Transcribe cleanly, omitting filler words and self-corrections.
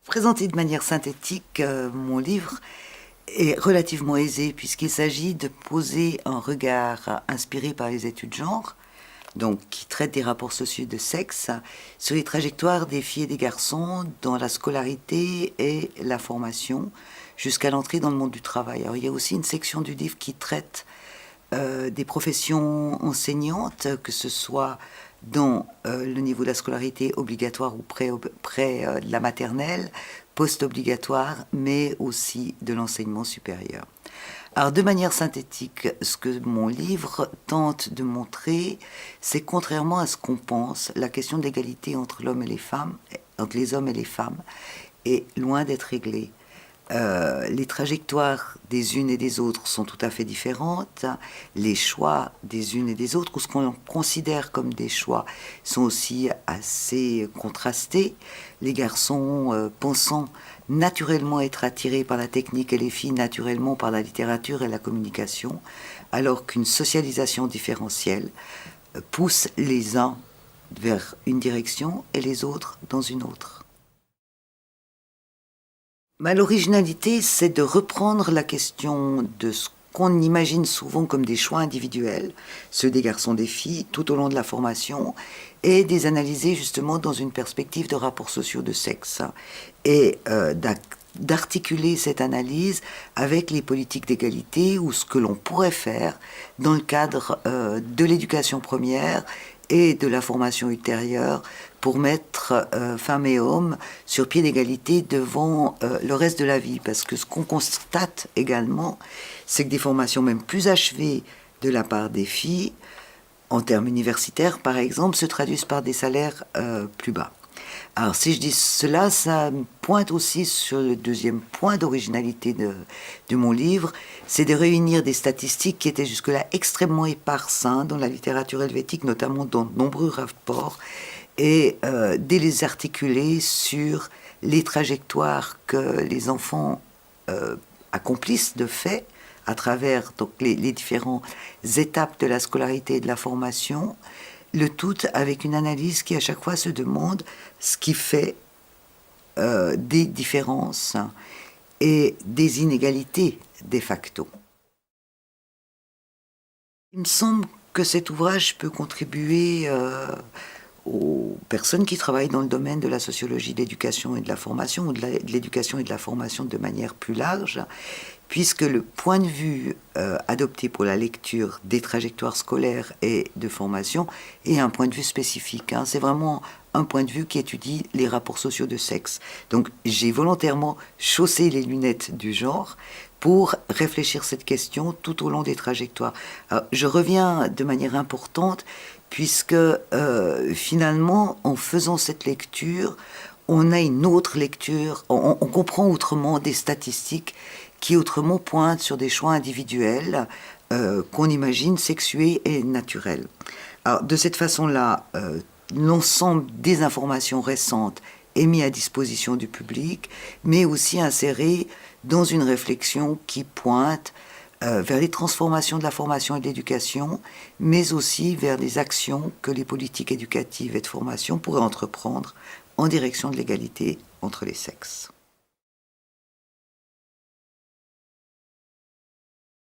Présenté de manière synthétique, mon livre est relativement aisé puisqu'il s'agit de poser un regard inspiré par les études genre, donc qui traitent des rapports sociaux de sexe, sur les trajectoires des filles et des garçons dans la scolarité et la formation jusqu'à l'entrée dans le monde du travail. Alors, il y a aussi une section du livre qui traite des professions enseignantes, que ce soit dans le niveau de la scolarité obligatoire ou près de la maternelle, post-obligatoire, mais aussi de l'enseignement supérieur. Alors, de manière synthétique, ce que mon livre tente de montrer, c'est contrairement à ce qu'on pense, la question de l'égalité entre l'homme et les femmes, entre les hommes et les femmes, est loin d'être réglée. Les trajectoires des unes et des autres sont tout à fait différentes. Les choix des unes et des autres, ou ce qu'on considère comme des choix, sont aussi assez contrastés. Les garçons pensant naturellement être attirés par la technique et les filles naturellement par la littérature et la communication, alors qu'une socialisation différentielle pousse les uns vers une direction et les autres dans une autre. L'originalité, c'est de reprendre la question de ce qu'on imagine souvent comme des choix individuels, ceux des garçons, des filles, tout au long de la formation, et des analyser justement dans une perspective de rapports sociaux de sexe, et d'articuler cette analyse avec les politiques d'égalité ou ce que l'on pourrait faire dans le cadre de l'éducation première et de la formation ultérieure pour mettre femmes et hommes sur pied d'égalité devant le reste de la vie. Parce que ce qu'on constate également, c'est que des formations même plus achevées de la part des filles, en termes universitaires par exemple, se traduisent par des salaires plus bas. Alors si je dis cela, ça pointe aussi sur le deuxième point d'originalité de mon livre, c'est de réunir des statistiques qui étaient jusque-là extrêmement éparses dans la littérature helvétique, notamment dans de nombreux rapports, et de les articuler sur les trajectoires que les enfants accomplissent de fait à travers donc, les différentes étapes de la scolarité et de la formation, le tout avec une analyse qui à chaque fois se demande ce qui fait des différences et des inégalités de facto. Il me semble que cet ouvrage peut contribuer aux personnes qui travaillent dans le domaine de la sociologie de l'éducation et de la formation, ou de l'éducation et de la formation de manière plus large, puisque le point de vue adopté pour la lecture des trajectoires scolaires et de formation est un point de vue spécifique. C'est vraiment un point de vue qui étudie les rapports sociaux de sexe. Donc j'ai volontairement chaussé les lunettes du genre pour réfléchir cette question tout au long des trajectoires. Alors, je reviens de manière importante puisque finalement, en faisant cette lecture, on a une autre lecture, on comprend autrement des statistiques qui autrement pointent sur des choix individuels qu'on imagine sexués et naturels. Alors, de cette façon-là, l'ensemble des informations récentes est mis à disposition du public, mais aussi inséré dans une réflexion qui pointe vers les transformations de la formation et de l'éducation, mais aussi vers des actions que les politiques éducatives et de formation pourraient entreprendre en direction de l'égalité entre les sexes.